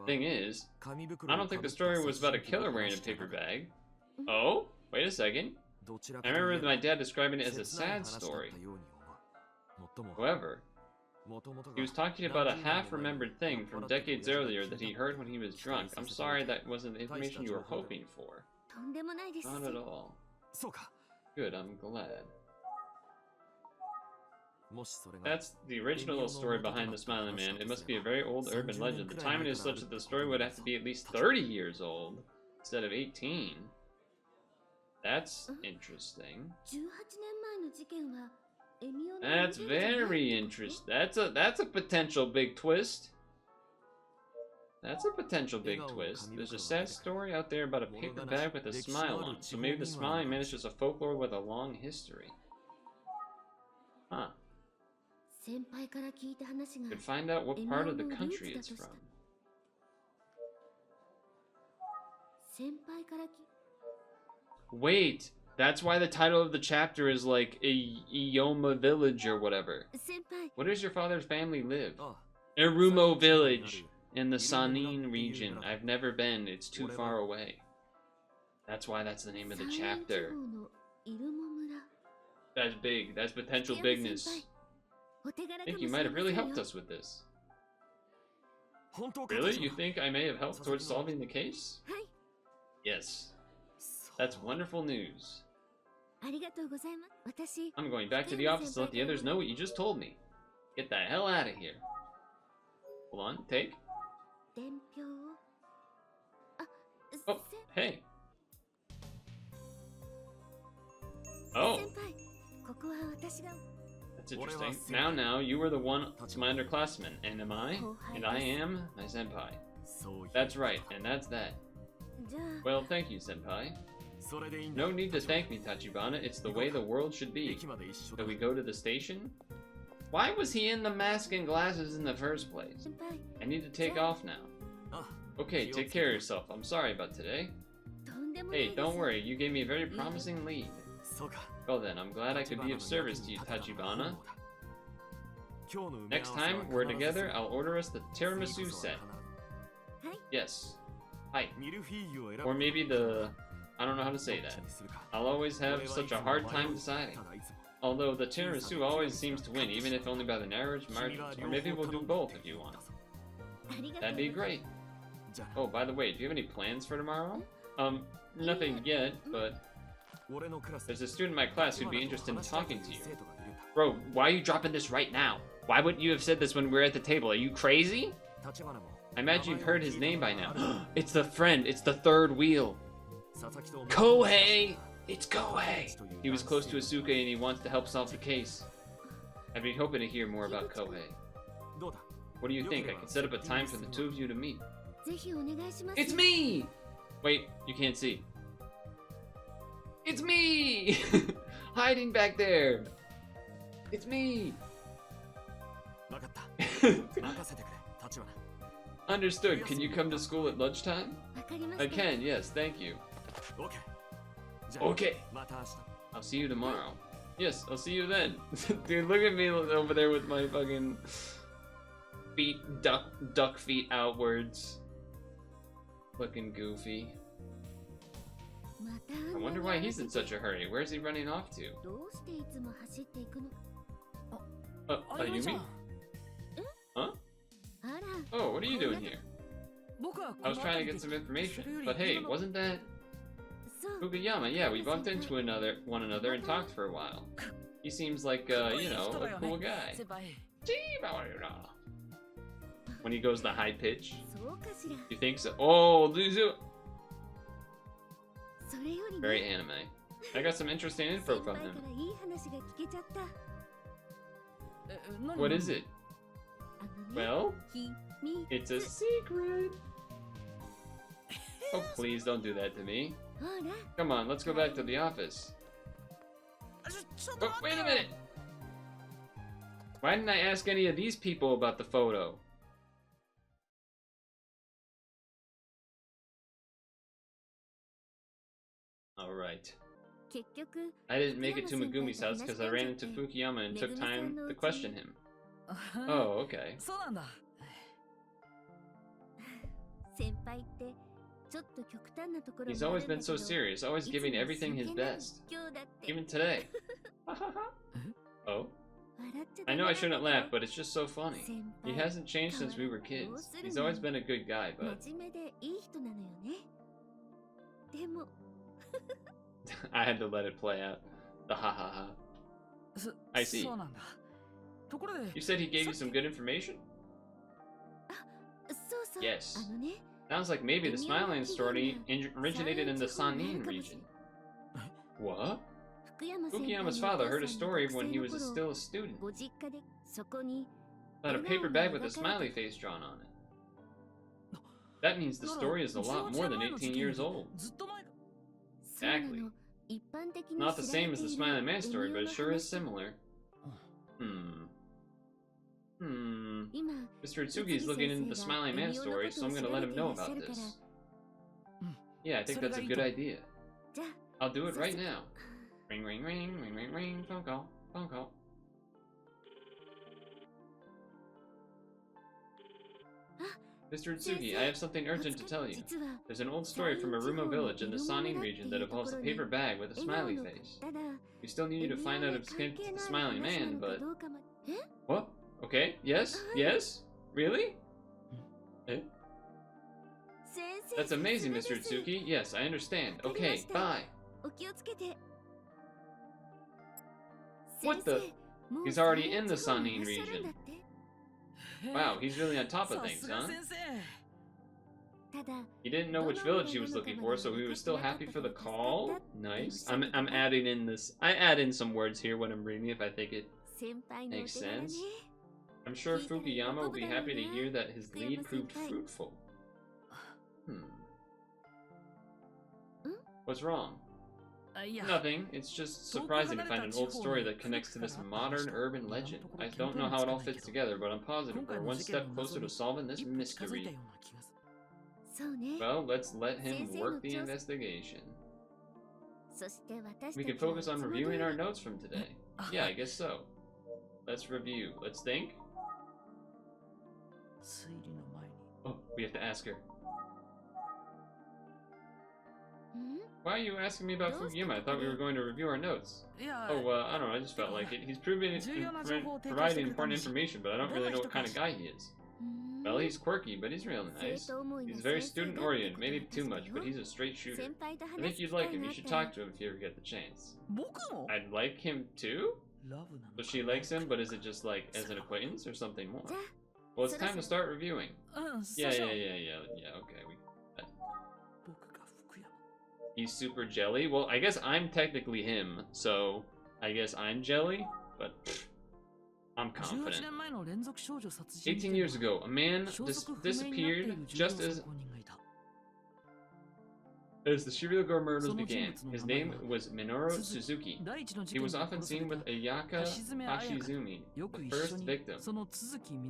Thing is, I don't think the story was about a killer wearing a paper bag. Oh? Wait a second. I remember my dad describing it as a sad story. However, he was talking about a half-remembered thing from decades earlier that he heard when he was drunk. I'm sorry that wasn't the information you were hoping for. Not at all. Good, I'm glad. That's the original story behind the Smiling Man. It must be a very old urban legend. The timing is such that the story would have to be at least 30 years old instead of 18. That's interesting. That's very interesting. That's a potential big twist. That's a potential big twist. There's a sad story out there about a paper bag with a smile on it. So maybe the Smiling Man is just a folklore with a long history. Huh. Could find out what part of the country it's from. Wait, that's why the title of the chapter is like Iyoma Village or whatever. Where does your father's family live? Irumo Village in the Sanin region. I've never been, it's too far away. That's why that's the name of the chapter. That's big, that's potential bigness. I think you might have really helped us with this. Really? You think I may have helped towards solving the case? Yes. That's wonderful news. I'm going back to the office to let the others know what you just told me. Get the hell out of here. Hold on, take. Oh, hey. Oh. That's interesting. Now, you were the one to my underclassman, and am I? And I am my senpai. That's right, and that's that. Well, thank you, senpai. No need to thank me, Tachibana. It's the way the world should be. Shall we go to the station? Why was he in the mask and glasses in the first place? I need to take off now. Okay, take care of yourself. I'm sorry about today. Hey, don't worry. You gave me a very promising lead. Well then, I'm glad I could be of service to you, Tachibana. Next time we're together, I'll order us the tiramisu set. Yes. Hi. Or maybe the... I don't know how to say that. I'll always have such a hard time deciding. Although the tiramisu always seems to win, even if only by the narrowest margins. Or maybe we'll do both if you want. That'd be great. Oh, by the way, do you have any plans for tomorrow? Nothing yet, but... There's a student in my class who'd be interested in talking to you. Bro, why are you dropping this right now? Why wouldn't you have said this when we were at the table? Are you crazy? I imagine you've heard his name by now. It's the friend. It's the third wheel. Kohei! It's Kohei! He was close to Asuka and he wants to help solve the case. I've been hoping to hear more about Kohei. What do you think? I can set up a time for the two of you to meet. It's me! Wait, you can't see. It's me! Hiding back there! It's me! Understood. Can you come to school at lunchtime? I can, yes, thank you. Okay. I'll see you tomorrow. Yes, I'll see you then. Dude, look at me over there with my fucking feet, duck feet outwards. Looking goofy. I wonder why he's in such a hurry. Where's he running off to? Ayumi? Huh? Oh, what are you doing here? I was trying to get some information. But hey, wasn't that... Fukuyama? Yeah, we bumped into one another and talked for a while. He seems like, you know, a cool guy. When he goes the high pitch? You think so? Oh, Luzu! Very anime. I got some interesting info from him. What is it? Well, it's a secret. Oh, please don't do that to me. Come on, let's go back to the office. Oh, wait a minute! Why didn't I ask any of these people about the photo? Alright. I didn't make it to Megumi's house because I ran into Fukuyama and took time to question him. Oh, okay. He's always been so serious, always giving everything his best. Even today. Oh? I know I shouldn't laugh, but it's just so funny. He hasn't changed since we were kids. He's always been a good guy, but... I had to let it play out. The ha ha ha. I see. You said he gave you some good information? Yes. Sounds like maybe the Smileline story originated in the Sanin region. What? Fukuyama's father heard a story when he was still a student. Had a paper bag with a smiley face drawn on it. That means the story is a lot more than 18 years old. Exactly. Not the same as the Smiling Man story, but it sure is similar. Mr. Itsugi is looking into the Smiling Man story, so I'm gonna let him know about this. Yeah, I think that's a good idea. I'll do it right now. Ring, ring, ring, ring, ring, ring, phone call, phone call. Mr. Itsugi, I have something urgent to tell you. There's an old story from Aruma village in the Sanin region that involves a paper bag with a smiley face. We still need you to find out if it's connected to the Smiling Man, but... What? Okay, yes? Yes? Really? Eh? That's amazing, Mr. Itsuki. Yes, I understand. Okay, bye. What the? He's already in the Sanin region. Wow, he's really on top of things, huh? He didn't know which village he was looking for, so he was still happy for the call. Nice. I'm adding in this. I add in some words here when I'm reading if I think it makes sense. I'm sure Fukuyama will be happy to hear that his lead proved fruitful. What's wrong? Nothing. It's just surprising to find an old story that connects to this modern urban legend. I don't know how it all fits together, but I'm positive we're one step closer to solving this mystery. Well, let's let him work the investigation. We can focus on reviewing our notes from today. Yeah, I guess so. Let's review. Let's think. Oh, we have to ask her. Why are you asking me about Fukuyama? I thought we were going to review our notes. Oh, I don't know, I just felt like it. He's providing important information, but I don't really know what kind of guy he is. Well, he's quirky, but he's really nice. He's very student-oriented, maybe too much, but he's a straight shooter. I think you'd like him. You should talk to him if you ever get the chance. I'd like him too? So she likes him, but is it just like as an acquaintance or something more? Well, it's time to start reviewing. Yeah, okay. He's super jelly. Well, I guess I'm technically him, so I guess I'm jelly, but I'm confident. 18 years ago, a man disappeared just as the Shirogoro murders began. His name was Minoru Suzuki. He was often seen with Ayaka Hashizumi, the first victim.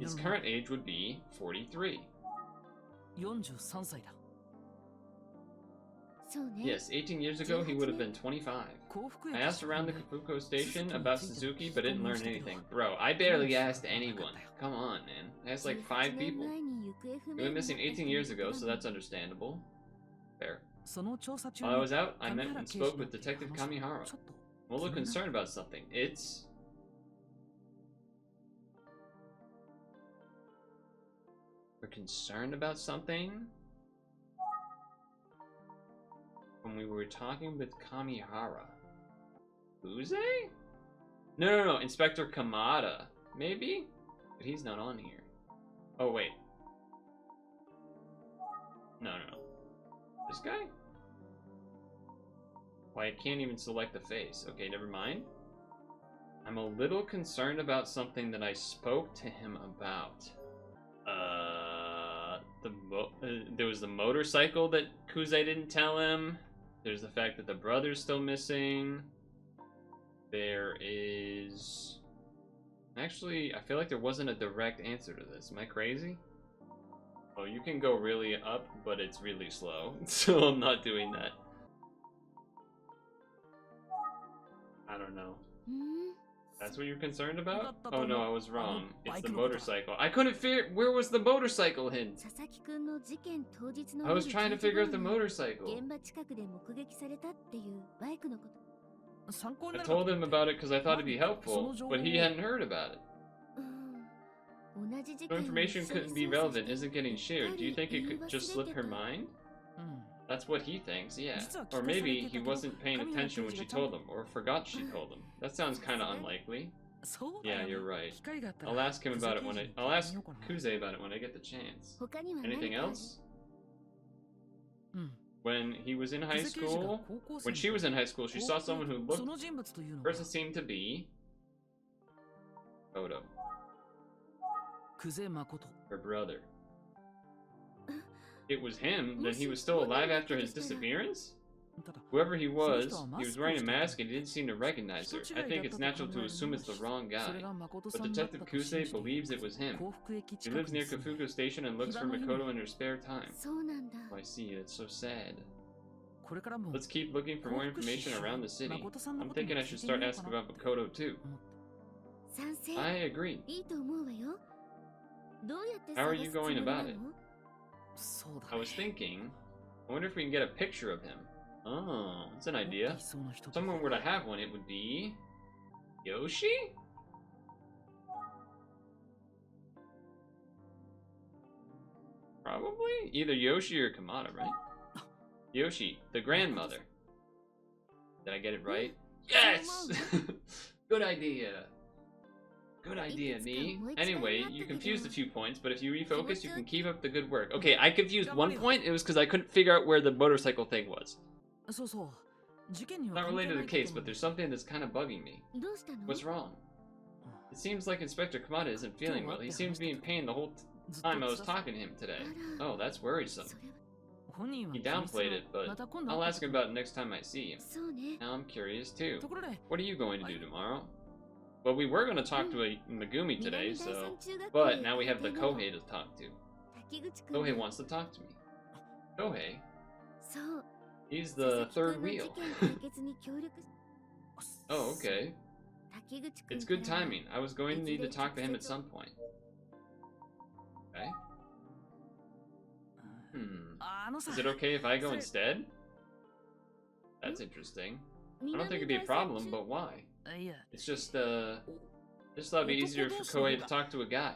His current age would be 43. Yes, 18 years ago he would have been 25. I asked around the Kafuko station about Suzuki, but didn't learn anything. Bro, I barely asked anyone. Come on, man. I asked like 5 people. He went missing 18 years ago, so that's understandable. Fair. While I was out, I met and spoke with Detective Kamihara. I'm a little concerned about something. We're concerned about something? When we were talking with Kamihara. Uze? No, Inspector Kamada. Maybe? But he's not on here. Oh, wait. No. This guy? Why, I can't even select the face. Okay, never mind. I'm a little concerned about something that I spoke to him about. There was the motorcycle that Kuze didn't tell him. There's the fact that the brother's still missing. There is... Actually, I feel like there wasn't a direct answer to this. Am I crazy? Oh, you can go really up, but it's really slow. So I'm not doing that. I don't know. That's what you're concerned about? Oh no, I was wrong. It's the motorcycle. I couldn't figure... Where was the motorcycle hint? I was trying to figure out the motorcycle. I told him about it because I thought it'd be helpful, but he hadn't heard about it. No information couldn't be relevant, isn't getting shared. Do you think it could just slip her mind? That's what he thinks, yeah. Or maybe he wasn't paying attention when she told him, or forgot she told him. That sounds kinda unlikely. Yeah, you're right. I'll ask him about it when I'll ask Kuze about it when I get the chance. Anything else? When he was in high school, when she was in high school, she saw someone who looked, the person seemed to be Odo. Her brother. It was him, then he was still alive after his disappearance? Whoever he was wearing a mask and he didn't seem to recognize her. I think it's natural to assume it's the wrong guy. But Detective Kuze believes it was him. He lives near Kafuko Station and looks for Makoto in her spare time. Oh, I see, that's so sad. Let's keep looking for more information around the city. I'm thinking I should start asking about Makoto too. I agree. How are you going about it? I was thinking, I wonder if we can get a picture of him. Oh, that's an idea. If someone were to have one, it would be... Yoshi? Probably either Yoshi or Kamada, right? Yoshi, the grandmother. Did I get it right? Yes! Good idea. Good idea, me. Anyway, you confused a few points, but if you refocus, you can keep up the good work. Okay, I confused one point. It was because I couldn't figure out where the motorcycle thing was. Not related to the case, but there's something that's kind of bugging me. What's wrong? It seems like Inspector Kamada isn't feeling well. He seems to be in pain the whole time I was talking to him today. Oh, that's worrisome. He downplayed it, but I'll ask him about it next time I see him. Now I'm curious too. What are you going to do tomorrow? Well, we were going to talk to a Megumi today, so... But now we have the Kohei to talk to. Kohei wants to talk to me. Kohei? He's the third wheel. Oh, okay. It's good timing. I was going to need to talk to him at some point. Okay. Is it okay if I go instead? That's interesting. I don't think it'd be a problem, but why? It's just thought it'd be easier for Kohei to talk to a guy.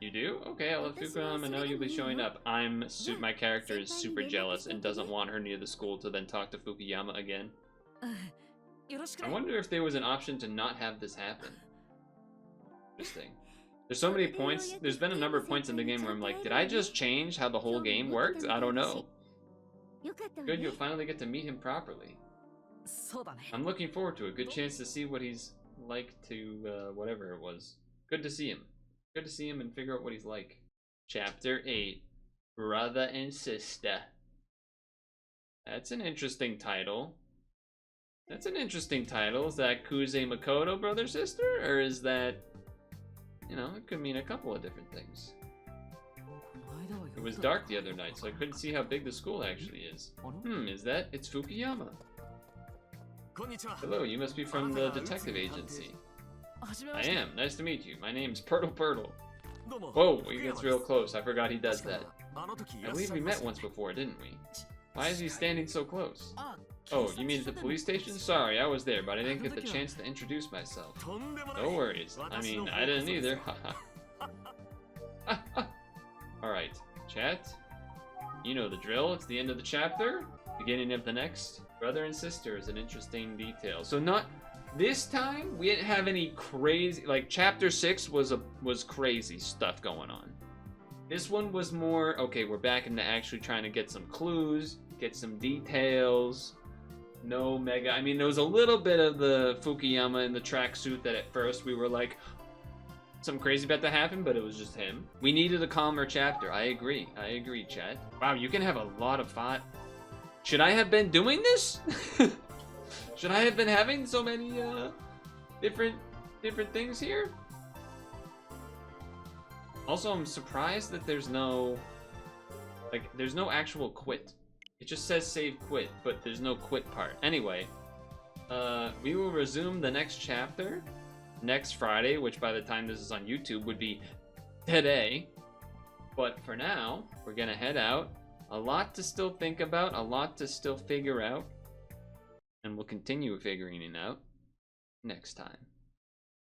You do? Okay, I'll let Fukuyama know you'll be showing up. My character is super jealous and doesn't want her near the school to then talk to Fukuyama again. I wonder if there was an option to not have this happen. Interesting. There's so many points. There's been a number of points in the game where I'm like, did I just change how the whole game worked? I don't know. Good, you'll finally get to meet him properly. I'm looking forward to a good chance to see what he's like to, whatever it was. Good to see him. Good to see him and figure out what he's like. Chapter 8. Brother and Sister. That's an interesting title. That's an interesting title. Is that Kuze Makoto, brother, sister? Or is that... You know, it could mean a couple of different things. It was dark the other night, so I couldn't see how big the school actually is. Is that? It's Fukuyama. Hello, you must be from the detective agency. I am. Nice to meet you. My name's Purtle. Whoa, he gets real close. I forgot he does that. I believe we met once before, didn't we? Why is he standing so close? Oh, you mean at the police station? Sorry, I was there, but I didn't get the chance to introduce myself. No worries. I mean, I didn't either. Alright, chat. You know the drill. It's the end of the chapter. Beginning of the next. Brother and sister is an interesting detail. So not... This time, we didn't have any crazy... Like, chapter 6 was crazy stuff going on. This one was more... Okay, we're back into actually trying to get some clues, get some details... No mega. I mean, there was a little bit of the Fukuyama in the tracksuit that at first we were like, something crazy about to happen, but it was just him. We needed a calmer chapter. I agree, chat. Wow, you can have a lot of fun. Should I have been doing this? Should I have been having so many different things here? Also, I'm surprised that there's no actual quit. It just says save quit, but there's no quit part. Anyway, we will resume the next chapter next Friday, which by the time this is on YouTube would be today. But for now, we're gonna head out. A lot to still think about, a lot to still figure out. And we'll continue figuring it out next time.